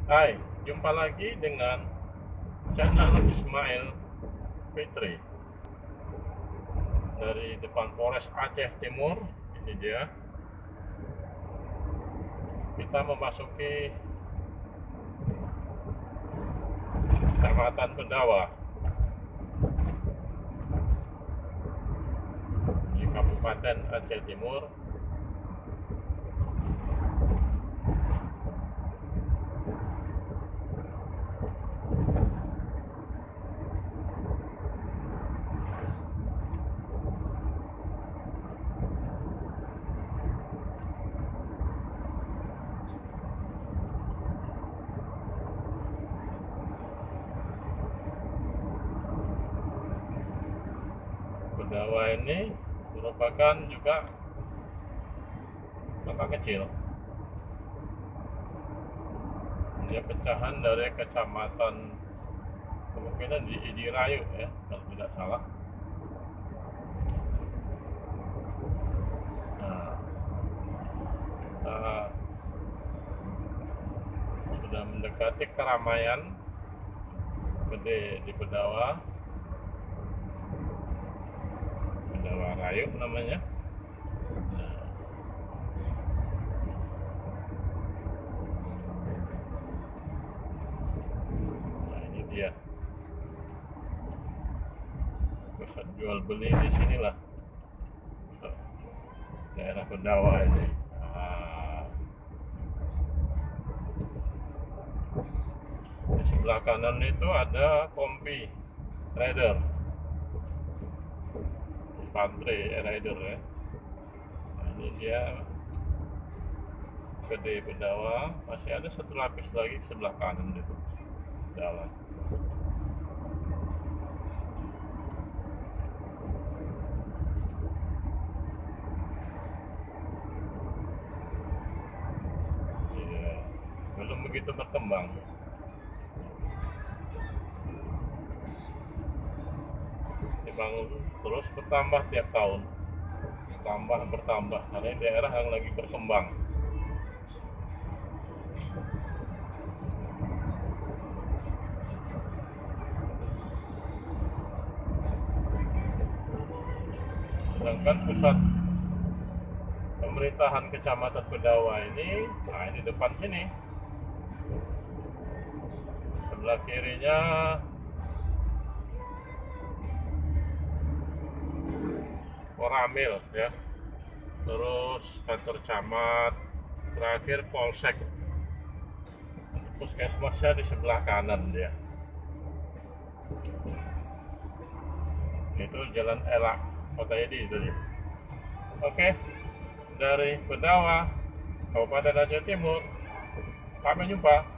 Hai, jumpa lagi dengan channel Ismail Fitri dari depan Polres Aceh Timur. Ini dia. Kita memasuki Kecamatan Bedawa di Kabupaten Aceh Timur. Bedawa ini merupakan juga kota kecil. Dia pecahan dari kecamatan, kemungkinan di Idirayu ya, kalau tidak salah. Nah, kita sudah mendekati keramaian gede di Bedawa. Bedawa Rayu namanya. Nah, ini dia pusat jual beli di sinilah, daerah Bedawa ini. Di sebelah kanan itu ada Kompi Rider, Infantry Rider ya. Nah, ini dia gede Bedawa. Masih ada satu lapis lagi sebelah kanan itu jalan. Iya, belum begitu berkembang. Dibangun terus bertambah tiap tahun, bertambah karena ini daerah yang lagi berkembang. Sedangkan pusat pemerintahan Kecamatan Bedawa ini, nah ini depan sini, sebelah kirinya Koramil ya, terus kantor camat, terakhir polsek. Puskesmasnya di sebelah kanan dia. Itu Jalan Elak Kota Edi tadi. Oke, dari Bedawa, Kabupaten Aceh Timur, sampai jumpa.